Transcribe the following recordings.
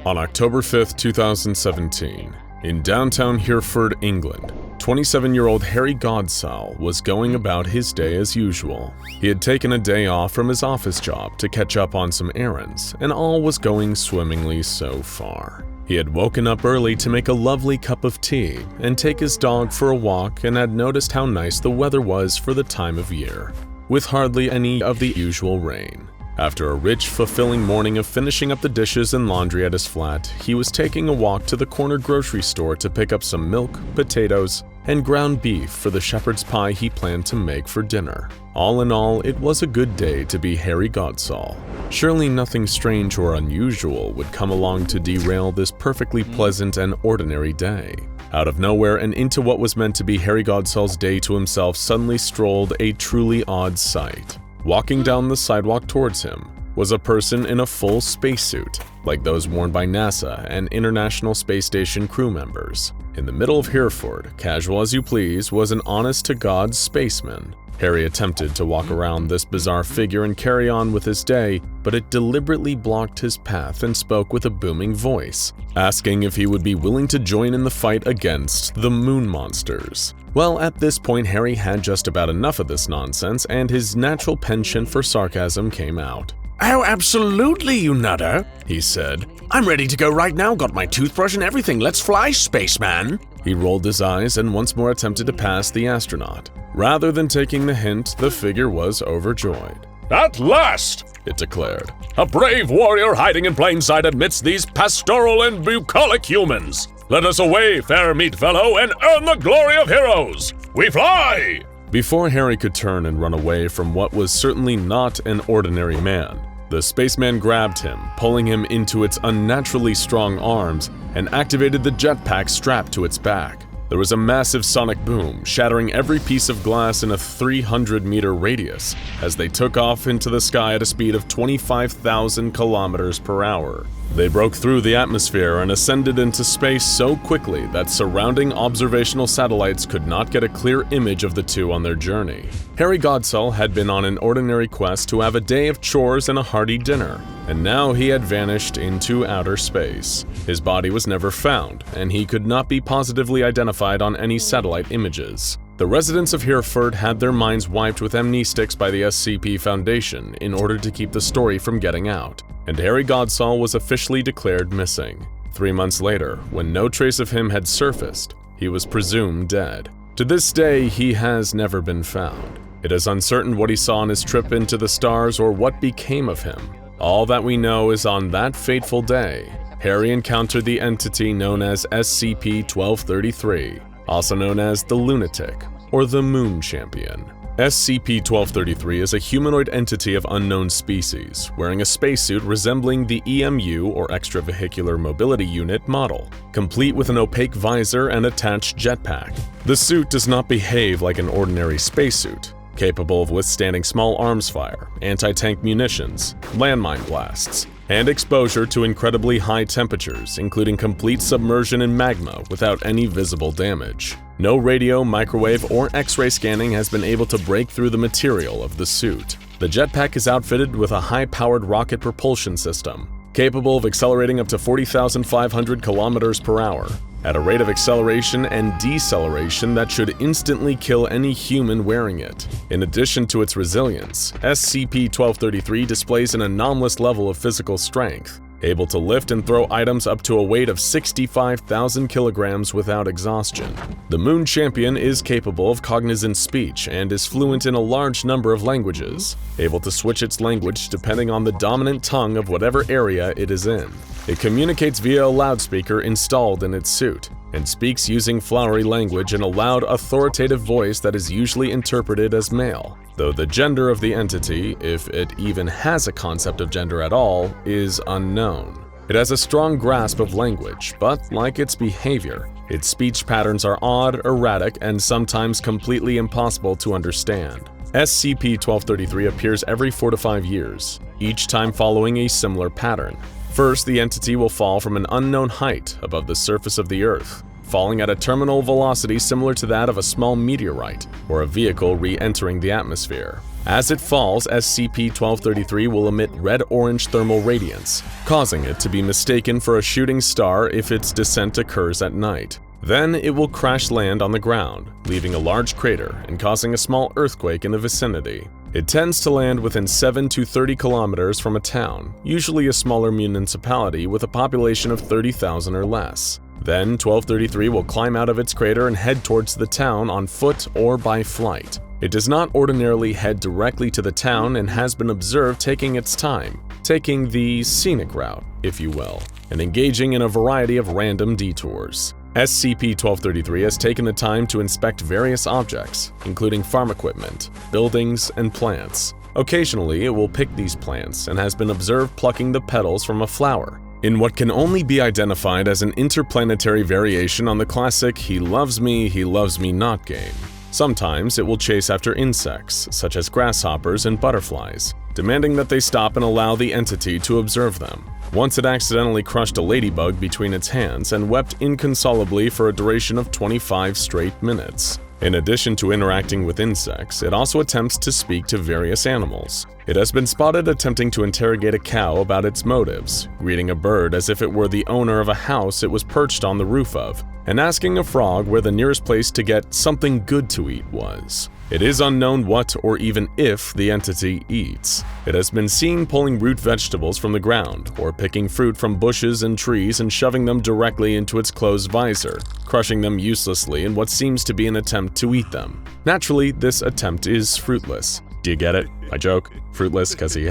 On October 5, 2017, in downtown Hereford, England, 27-year-old Harry Godsall was going about his day as usual. He had taken a day off from his office job to catch up on some errands, and all was going swimmingly so far. He had woken up early to make a lovely cup of tea and take his dog for a walk, and had noticed how nice the weather was for the time of year, with hardly any of the usual rain. After a rich, fulfilling morning of finishing up the dishes and laundry at his flat, he was taking a walk to the corner grocery store to pick up some milk, potatoes, and ground beef for the shepherd's pie he planned to make for dinner. All in all, it was a good day to be Harry Godsall. Surely nothing strange or unusual would come along to derail this perfectly pleasant and ordinary day. Out of nowhere and into what was meant to be Harry Godsall's day to himself suddenly strolled a truly odd sight. Walking down the sidewalk towards him was a person in a full spacesuit, like those worn by NASA and International Space Station crew members. In the middle of Hereford, casual as you please, was an honest-to-God spaceman. Harry attempted to walk around this bizarre figure and carry on with his day, but it deliberately blocked his path and spoke with a booming voice, asking if he would be willing to join in the fight against the moon monsters. Well, at this point, Harry had just about enough of this nonsense, and his natural penchant for sarcasm came out. "Oh, absolutely, you nutter," he said. "I'm ready to go right now, got my toothbrush and everything. Let's fly, spaceman." He rolled his eyes and once more attempted to pass the astronaut. Rather than taking the hint, the figure was overjoyed. "At last," it declared, "a brave warrior hiding in plain sight amidst these pastoral and bucolic humans. Let us away, fair meat fellow, and earn the glory of heroes. We fly!" Before Harry could turn and run away from what was certainly not an ordinary man, the spaceman grabbed him, pulling him into its unnaturally strong arms, and activated the jetpack strapped to its back. There was a massive sonic boom, shattering every piece of glass in a 300-meter radius as they took off into the sky at a speed of 25,000 kilometers per hour. They broke through the atmosphere and ascended into space so quickly that surrounding observational satellites could not get a clear image of the two on their journey. Harry Godsall had been on an ordinary quest to have a day of chores and a hearty dinner, and now he had vanished into outer space. His body was never found, and he could not be positively identified on any satellite images. The residents of Hereford had their minds wiped with amnestics by the SCP Foundation in order to keep the story from getting out, and Harry Godsall was officially declared missing. 3 months later, when no trace of him had surfaced, he was presumed dead. To this day, he has never been found. It is uncertain what he saw on his trip into the stars or what became of him. All that we know is on that fateful day, Harry encountered the entity known as SCP-1233, also known as the Lunatic, or the Moon Champion. SCP-1233 is a humanoid entity of unknown species, wearing a spacesuit resembling the EMU or extravehicular mobility unit model, complete with an opaque visor and attached jetpack. The suit does not behave like an ordinary spacesuit, capable of withstanding small arms fire, anti-tank munitions, landmine blasts, and exposure to incredibly high temperatures, including complete submersion in magma without any visible damage. No radio, microwave, or X-ray scanning has been able to break through the material of the suit. The jetpack is outfitted with a high-powered rocket propulsion system, capable of accelerating up to 40,500 kilometers per hour, at a rate of acceleration and deceleration that should instantly kill any human wearing it. In addition to its resilience, SCP-1233 displays an anomalous level of physical strength, able to lift and throw items up to a weight of 65,000 kilograms without exhaustion. The Moon Champion is capable of cognizant speech and is fluent in a large number of languages, able to switch its language depending on the dominant tongue of whatever area it is in. It communicates via a loudspeaker installed in its suit, and speaks using flowery language in a loud, authoritative voice that is usually interpreted as male, though the gender of the entity, if it even has a concept of gender at all, is unknown. It has a strong grasp of language, but like its behavior, its speech patterns are odd, erratic, and sometimes completely impossible to understand. SCP-1233 appears every 4 to 5 years, each time following a similar pattern. First, the entity will fall from an unknown height above the surface of the Earth, falling at a terminal velocity similar to that of a small meteorite or a vehicle re-entering the atmosphere. As it falls, SCP-1233 will emit red-orange thermal radiance, causing it to be mistaken for a shooting star if its descent occurs at night. Then it will crash land on the ground, leaving a large crater and causing a small earthquake in the vicinity. It tends to land within 7 to 30 kilometers from a town, usually a smaller municipality with a population of 30,000 or less. Then 1233 will climb out of its crater and head towards the town on foot or by flight. It does not ordinarily head directly to the town and has been observed taking its time, taking the scenic route, if you will, and engaging in a variety of random detours. SCP-1233 has taken the time to inspect various objects, including farm equipment, buildings, and plants. Occasionally, it will pick these plants and has been observed plucking the petals from a flower, in what can only be identified as an interplanetary variation on the classic he loves me not game. Sometimes it will chase after insects, such as grasshoppers and butterflies, demanding that they stop and allow the entity to observe them. Once it accidentally crushed a ladybug between its hands and wept inconsolably for a duration of 25 straight minutes. In addition to interacting with insects, it also attempts to speak to various animals. It has been spotted attempting to interrogate a cow about its motives, greeting a bird as if it were the owner of a house it was perched on the roof of, and asking a frog where the nearest place to get something good to eat was. It is unknown what or even if the entity eats. It has been seen pulling root vegetables from the ground, or picking fruit from bushes and trees and shoving them directly into its closed visor, crushing them uselessly in what seems to be an attempt to eat them. Naturally, this attempt is fruitless. Do you get it? I joke. Fruitless because he…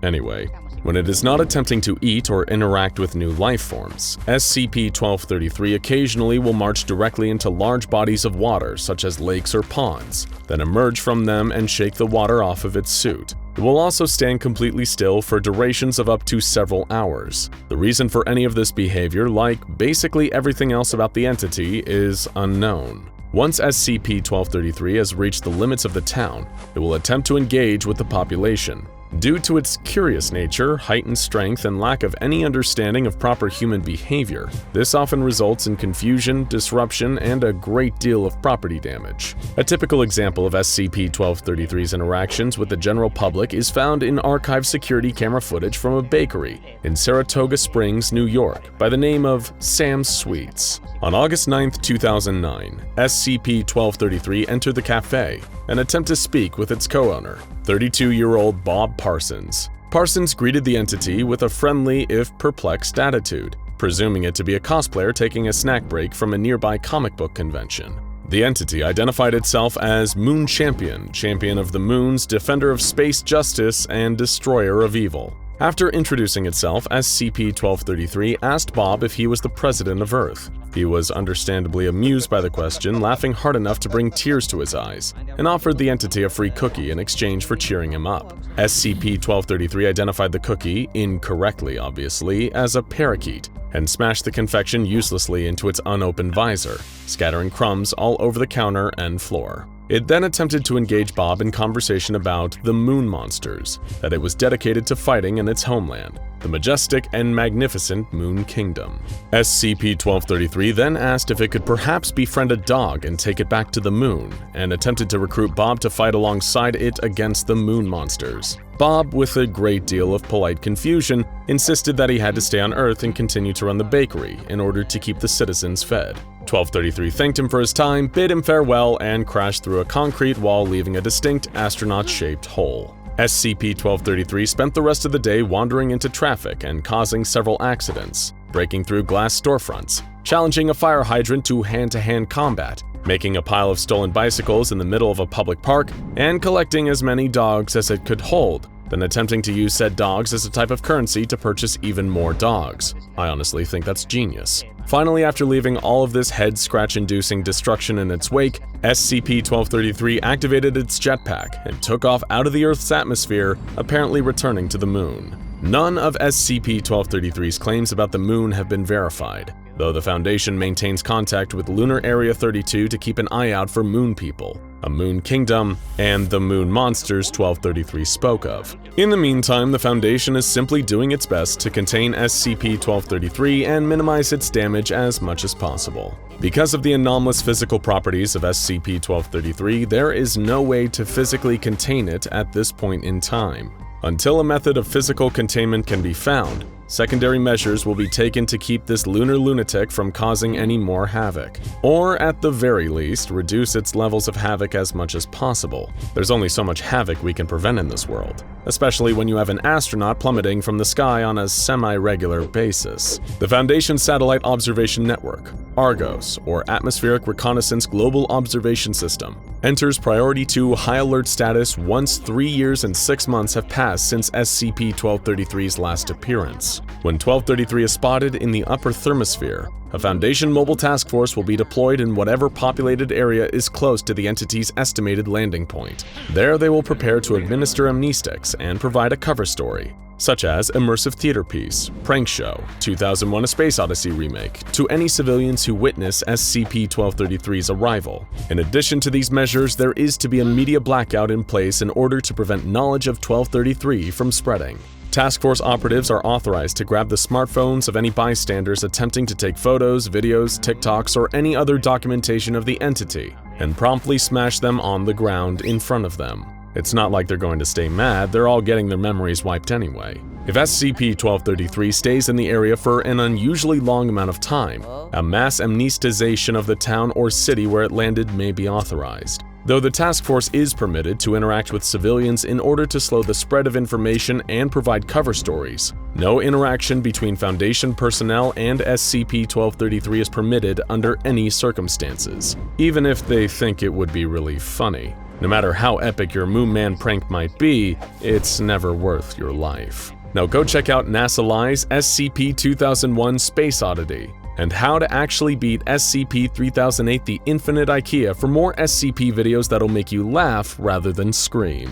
Anyway. When it is not attempting to eat or interact with new life forms, SCP-1233 occasionally will march directly into large bodies of water such as lakes or ponds, then emerge from them and shake the water off of its suit. It will also stand completely still for durations of up to several hours. The reason for any of this behavior, like basically everything else about the entity, is unknown. Once SCP-1233 has reached the limits of the town, it will attempt to engage with the population. Due to its curious nature, heightened strength, and lack of any understanding of proper human behavior, this often results in confusion, disruption, and a great deal of property damage. A typical example of SCP-1233's interactions with the general public is found in archived security camera footage from a bakery in Saratoga Springs, New York, by the name of Sam's Sweets. On August 9, 2009, SCP-1233 entered the cafe and attempted to speak with its co-owner, 32-year-old Bob Parsons. Parsons greeted the entity with a friendly, if perplexed, attitude, presuming it to be a cosplayer taking a snack break from a nearby comic book convention. The entity identified itself as Moon Champion, Champion of the Moons, Defender of Space Justice, and Destroyer of Evil. After introducing itself, SCP-1233 asked Bob if he was the president of Earth. He was understandably amused by the question, laughing hard enough to bring tears to his eyes, and offered the entity a free cookie in exchange for cheering him up. SCP-1233 identified the cookie, incorrectly obviously, as a parakeet, and smashed the confection uselessly into its unopened visor, scattering crumbs all over the counter and floor. It then attempted to engage Bob in conversation about the Moon Monsters that it was dedicated to fighting in its homeland, the majestic and magnificent Moon Kingdom. SCP-1233 then asked if it could perhaps befriend a dog and take it back to the moon, and attempted to recruit Bob to fight alongside it against the Moon Monsters. Bob, with a great deal of polite confusion, insisted that he had to stay on Earth and continue to run the bakery in order to keep the citizens fed. 1233 thanked him for his time, bid him farewell, and crashed through a concrete wall, leaving a distinct astronaut-shaped hole. SCP-1233 spent the rest of the day wandering into traffic and causing several accidents, breaking through glass storefronts, challenging a fire hydrant to hand-to-hand combat, making a pile of stolen bicycles in the middle of a public park, and collecting as many dogs as it could hold, then attempting to use said dogs as a type of currency to purchase even more dogs. I honestly think that's genius. Finally, after leaving all of this head-scratch-inducing destruction in its wake, SCP-1233 activated its jetpack and took off out of the Earth's atmosphere, apparently returning to the moon. None of SCP-1233's claims about the moon have been verified, though the Foundation maintains contact with Lunar Area 32 to keep an eye out for moon people. a moon kingdom, and the moon monsters 1233 spoke of. In the meantime, the Foundation is simply doing its best to contain SCP-1233 and minimize its damage as much as possible. Because of the anomalous physical properties of SCP-1233, there is no way to physically contain it at this point in time. Until a method of physical containment can be found, secondary measures will be taken to keep this lunar lunatic from causing any more havoc, or at the very least, reduce its levels of havoc as much as possible. There's only so much havoc we can prevent in this world, especially when you have an astronaut plummeting from the sky on a semi-regular basis. The Foundation Satellite Observation Network, Argos, or Atmospheric Reconnaissance Global Observation System, enters Priority 2 High Alert status once 3 years and 6 months have passed since SCP-1233's last appearance. When 1233 is spotted in the upper thermosphere, a Foundation mobile task force will be deployed in whatever populated area is close to the entity's estimated landing point. There they will prepare to administer amnestics and provide a cover story, such as immersive theater piece, prank show, 2001: A Space Odyssey remake, to any civilians who witness SCP-1233's arrival. In addition to these measures, there is to be a media blackout in place in order to prevent knowledge of 1233 from spreading. Task Force operatives are authorized to grab the smartphones of any bystanders attempting to take photos, videos, TikToks, or any other documentation of the entity, and promptly smash them on the ground in front of them. It's not like they're going to stay mad, they're all getting their memories wiped anyway. If SCP-1233 stays in the area for an unusually long amount of time, a mass amnestization of the town or city where it landed may be authorized. Though the task force is permitted to interact with civilians in order to slow the spread of information and provide cover stories, no interaction between Foundation personnel and SCP-1233 is permitted under any circumstances, even if they think it would be really funny. No matter how epic your Moon Man prank might be, it's never worth your life. Now go check out NASA Lie's SCP-2001 Space Oddity, and How to Actually Beat SCP-3008 The Infinite IKEA for more SCP videos that'll make you laugh rather than scream.